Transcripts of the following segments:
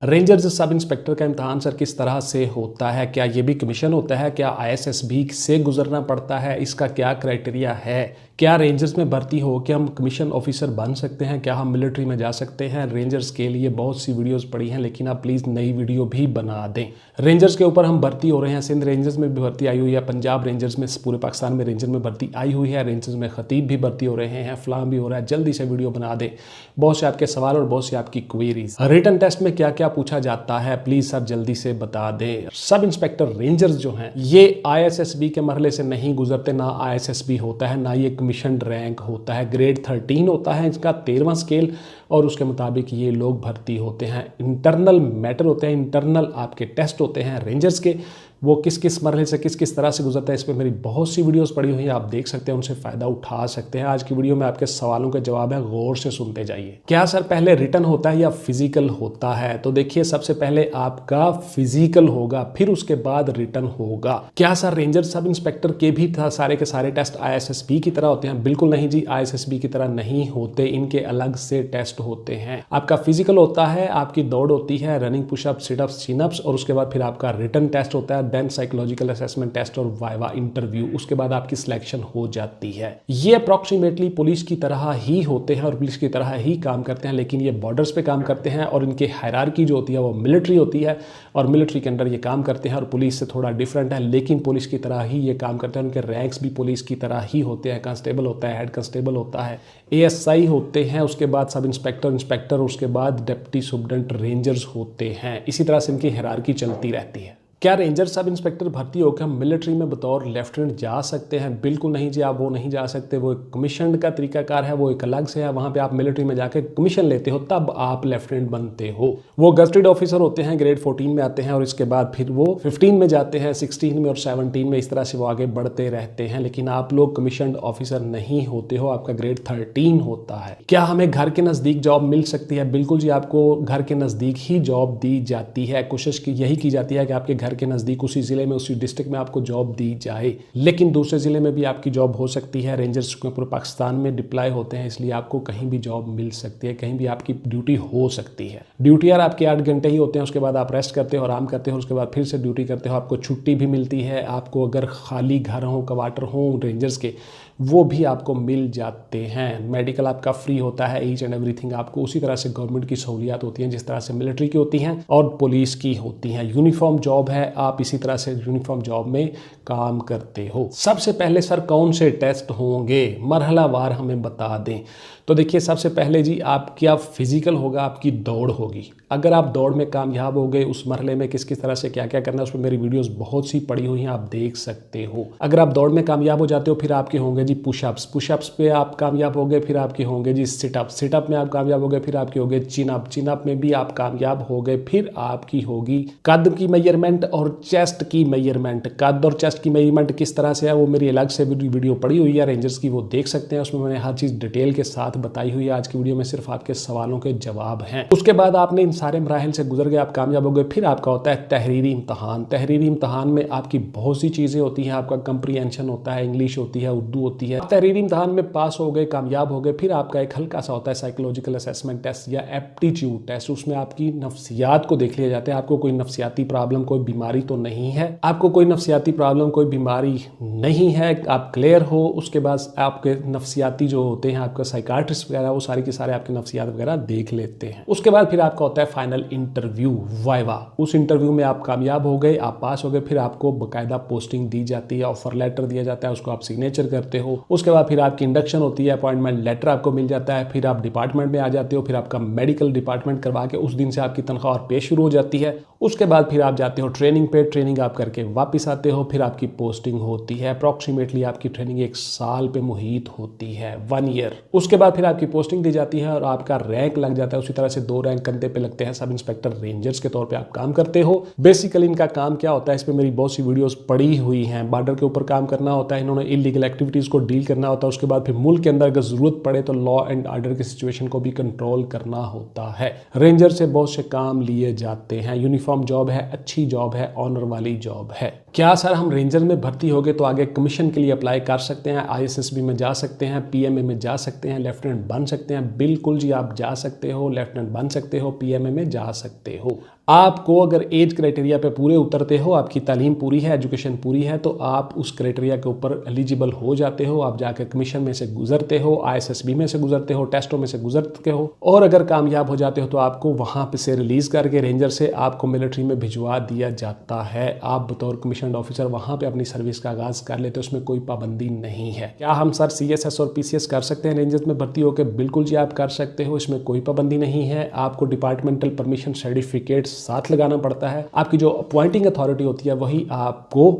Rangers sub inspector का इम्तहान sir किस तरह से होता है? क्या ये भी कमीशन होता है? क्या आईएसएसबी से गुजरना पड़ता है? इसका क्या क्राइटेरिया है? क्या रेंजर्स में भर्ती हो के हम कमीशन ऑफिसर बन सकते हैं? क्या हम मिलिट्री में जा सकते हैं? रेंजर्स के लिए बहुत सी वीडियोस पड़ी हैं, लेकिन आप प्लीज़ नई वीडियो भी बना दें। रेंजर्स के ऊपर हम भर्ती हो रहे हैं। सिंध रेंजर्स में भी भर्ती आई हुई है, पंजाब रेंजर्स में, पूरे पाकिस्तान में रेंजर में भर्ती आई हुई है। रेंजर्स में खतीब भी भर्ती हो रहे हैं, फलाम भी हो रहा है। जल्दी से वीडियो बना दें। बहुत से आपके सवाल और बहुत सी आपकी क्वेरीज। रिटन टेस्ट में क्या क्या पूछा जाता है प्लीज सर जल्दी से बता दें। सब इंस्पेक्टर रेंजर्स जो हैं ये आईएसएसबी के मरहले से नहीं गुजरते, ना आईएसएसबी होता है, ना ये कमीशन रैंक होता है। ग्रेड 13 होता है इसका 13वां स्केल, और उसके मुताबिक ये लोग भर्ती होते हैं। इंटरनल मैटर होते हैं, इंटरनल आपके टेस्ट होते हैं रेंजर्स के। वो किस किस मरहले से किस किस तरह से गुजरता है, इस पर मेरी बहुत सी वीडियोस पड़ी हुई हैं, आप देख सकते हैं, उनसे फ़ायदा उठा सकते हैं। आज की वीडियो में आपके सवालों के जवाब है, गौर से सुनते जाइए। क्या सर पहले रिटन होता है या फिजिकल होता है? तो देखिए, सबसे पहले आपका फिजिकल होगा, फिर उसके बाद रिटन होगा। क्या सर रेंजर सब इंस्पेक्टर के भी सारे के सारे टेस्ट आईएसएसबी की तरह होते हैं? बिल्कुल नहीं जी, आईएसएसबी की तरह नहीं होते, इनके अलग से टेस्ट होते हैं। आपका फिजिकल होता है, आपकी दौड़ होती है, रनिंग, पुशअप, सिटअप्स, चिनअप्स, और उसके बाद फिर आपका रिटन टेस्ट होता है, देन साइकोलॉजिकल असेसमेंट टेस्ट और वाइवा इंटरव्यू। उसके बाद आपकी सिलेक्शन हो जाती है। ये अप्रॉक्सीमेटली पुलिस की तरह ही होते हैं और पुलिस की तरह ही काम करते हैं, लेकिन ये बॉर्डर्स पे काम करते हैं और इनकी हायरार्की जो होती है वो मिलिट्री होती है, और मिलिट्री के अंदर ये काम करते हैं और पुलिस से थोड़ा डिफरेंट है, लेकिन पुलिस की तरह ही ये काम करते हैं। उनके रैंक्स भी पुलिस की तरह ही होते हैं। कांस्टेबल होता है, हेड कांस्टेबल होता है, एएसआई होते हैं, उसके बाद सब इंस्पेक्टर, इंस्पेक्टर, उसके बाद डिप्टी सुपरडेंट रेंजर्स होते हैं। इसी तरह से इनकी हायरार्की चलती रहती है। क्या रेंजर सब इंस्पेक्टर भर्ती होकर हम मिलिट्री में बतौर लेफ्टिनेंट जा सकते हैं? बिल्कुल नहीं जी, आप वो नहीं जा सकते। वो एक कमीशन का तरीकाकार है, वो एक अलग से है। वहाँ पे आप मिलिट्री में जाके कमीशन लेते हो, तब आप लेफ्टिनेंट बनते हो। वो गजटेड ऑफिसर होते हैं, ग्रेड 14 में आते हैं, और इसके बाद फिर वो 15 में जाते हैं, 16 में और 17 में, इस तरह से वो आगे बढ़ते रहते हैं। लेकिन आप लोग कमीशन ऑफिसर नहीं होते हो, आपका ग्रेड 13 होता है। क्या हमें घर के नज़दीक जॉब मिल सकती है? बिल्कुल जी, आपको घर के नज़दीक ही जॉब दी जाती है। कोशिश यही की जाती है कि आपके घर के नज़दीक, उसी ज़िले में, उसी डिस्ट्रिक्ट में आपको जॉब दी जाए। लेकिन दूसरे ज़िले में भी आपकी जॉब हो सकती है। रेंजर्स पूरे पाकिस्तान में डिप्लॉय होते हैं, इसलिए आपको कहीं भी जॉब मिल सकती है, कहीं भी आपकी ड्यूटी हो सकती है। ड्यूटी यार आपके 8 घंटे ही होते हैं, उसके बाद आप रेस्ट करते हो, आराम करते हो, उसके बाद फिर से ड्यूटी करते हो। आपको छुट्टी भी मिलती है। आपको अगर खाली घर हो, क्वार्टर हो रेंजर्स के, वो भी आपको मिल जाते हैं। मेडिकल आपका फ्री होता है, ईच एंड एवरीथिंग आपको उसी तरह से गवर्नमेंट की सहूलियात होती हैं जिस तरह से मिलिट्री की होती हैं और पुलिस की होती हैं। यूनिफॉर्म जॉब है, आप इसी तरह से यूनिफॉर्म जॉब में काम करते हो। सबसे पहले सर कौन से टेस्ट होंगे, मरहलावार हमें बता दें। तो देखिए, सबसे पहले जी आपका फिजिकल होगा, आपकी दौड़ होगी। अगर आप दौड़ में कामयाब हो गए, उस मरहले में किस किस तरह से क्या क्या करना है, उस पर मेरी वीडियोस बहुत सी पड़ी हुई हैं, आप देख सकते हो। अगर आप दौड़ में कामयाब हो जाते हो, फिर आपके होंगे जी पुशअप्स, पुशअप्स पे आप कामयाब हो गए, फिर आपके होंगे जी सिटअप, सिटअप में आप कामयाब हो गए, फिर आपके होंगे चिनअप, चिनअप में भी आप कामयाब हो गए, फिर आपकी होगी कद की मेजरमेंट और चेस्ट की मेजरमेंट। कद और चेस्ट की मेजरमेंट किस तरह से है वो मेरी अलग से वीडियो पड़ी हुई है रेंजर्स की, वो देख सकते हैं। उसमें मैंने हर चीज़ डिटेल के साथ बताई हुई है। आज की वीडियो में सिर्फ आपके सवालों के जवाब हैं। उसके बाद आपने इन सारे मराहिल से गुजर गए, आप कामयाब हो गए, फिर आपका होता है तहरीरी इम्तहान। तहरीरी इम्तहान में आपकी बहुत सी चीज़ें होती हैं। आपका कंप्रीहेंशन होता है, इंग्लिश होती है, उर्दू होती है। तहरीरी इम्तहान में पास हो गए, कामयाब हो गए, फिर आपका एक हल्का सा होता है साइकोलॉजिकल असेसमेंट टेस्ट या एप्टीट्यूड टेस्ट। उसमें आपकी नफ्सियात को देख लिया जाता है। आपको कोई नफ्सियाती प्रॉब्लम, कोई बीमारी तो नहीं है, आपको कोई नफ्सियाती प्रॉब्लम, कोई बीमारी नहीं है, आप क्लियर हो। उसके बाद आपके नफ्सियाती जो होते हैं, आपका साइकाट्रिस्ट वगैरह, वो सारी की सारे आपके नफ्सियात वगैरह देख लेते हैं। उसके बाद फिर आपका होता है फाइनल इंटरव्यू, वाइवा। उस इंटरव्यू में आप कामयाब हो गए, आप पास हो गए, फिर आपको बाकायदा पोस्टिंग दी जाती है, ऑफर लेटर दिया जाता है, उसको आप सिग्नेचर करते हो। उसके बाद फिर आपकी इंडक्शन होती है, अपॉइंटमेंट लेटर आपको मिल जाता है, फिर आप डिपार्टमेंट में आ जाते हो, फिर आपका मेडिकल डिपार्टमेंट करवा के उस दिन से आपकी तनख्वाह और पे शुरू हो जाती है। उसके बाद फिर आप जाते हो ट्रेनिंग पे, ट्रेनिंग आप करके वापस आते हो, फिर आपकी पोस्टिंग होती है। अप्रॉक्सीमेटली आपकी ट्रेनिंग 1 साल पे मुहित होती है, 1 ईयर। उसके बाद फिर आपकी पोस्टिंग दी जाती है और आपका रैंक लग जाता है। उसी तरह से 2 रैंक कंधे पे लगते हैं, सब इंस्पेक्टर रेंजर्स के तौर पे आप काम करते हो। बेसिकली इनका काम क्या होता है, इस पर मेरी बहुत सी वीडियोस पड़ी हुई हैं। बॉर्डर के ऊपर काम करना होता है, इन्होंने इलीगल एक्टिविटीज़ को डील करना होता है। उसके बाद फिर मुल्क के अंदर अगर ज़रूरत पड़े तो लॉ एंड ऑर्डर की सिचुएशन को भी कंट्रोल करना होता है। रेंजर से बहुत से काम लिए जाते हैं। यूनिफॉर्म जॉब है, अच्छी जॉब है, ऑनर वाली जॉब है। क्या सर हम रेंजर में भर्ती हो गए तो आगे कमीशन के लिए अप्लाई कर सकते हैं, आईएसएसबी में जा सकते हैं, पीएमए में जा सकते हैं, लेफ्टिनेंट बन सकते हैं? बिल्कुल जी, आप जा सकते हो, लेफ्टिनेंट बन सकते हो, पीएमए में जा सकते हो। आपको अगर एज क्राइटेरिया पे पूरे उतरते हो, आपकी तालीम पूरी है, एजुकेशन पूरी है, तो आप उस क्राइटेरिया के ऊपर एलिजिबल हो जाते हो। आप जाकर कमीशन में से गुजरते हो, आईएसएसबी में से गुजरते हो, टेस्टों में से गुजरते हो, और अगर कामयाब हो जाते हो तो आपको वहाँ पे से रिलीज करके रेंजर से आपको मिलिट्री में भिजवा दिया जाता है। आप बतौर कमीशन ऑफिसर वहाँ पे अपनी सर्विस का आगाज कर लेते हो, उसमें कोई पाबंदी नहीं है। क्या हम सर सीएसएस और पीसीएस कर सकते हैं रेंजर्स में भर्ती होकर? बिल्कुल जी, आप कर सकते हो, इसमें कोई पाबंदी नहीं है। आपको डिपार्टमेंटल परमिशन सर्टिफिकेट साथ लगाना पड़ता है। आपकी जो अपॉइंटिंग अथॉरिटी होती है वही आपको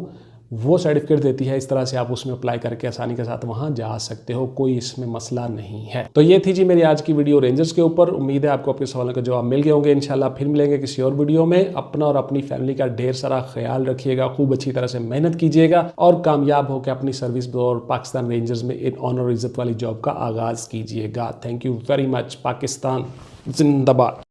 वो सर्टिफिकेट देती है। इस तरह से आप उसमें अप्लाई करके आसानी के साथ वहां जा सकते हो, कोई इसमें मसला नहीं है। तो ये थी जी मेरी आज की वीडियो रेंजर्स के ऊपर। उम्मीद है आपको अपने सवालों का जवाब मिल गए होंगे। इंशाल्लाह फिर मिलेंगे किसी और वीडियो में। अपना और अपनी फैमिली का ढेर सारा ख्याल रखिएगा, खूब अच्छी तरह से मेहनत कीजिएगा और कामयाब होकर अपनी सर्विस और पाकिस्तान रेंजर्स में इन ऑनर इज्जत वाली जॉब का आगाज कीजिएगा। Thank you very much. Pakistan जिंदाबाद।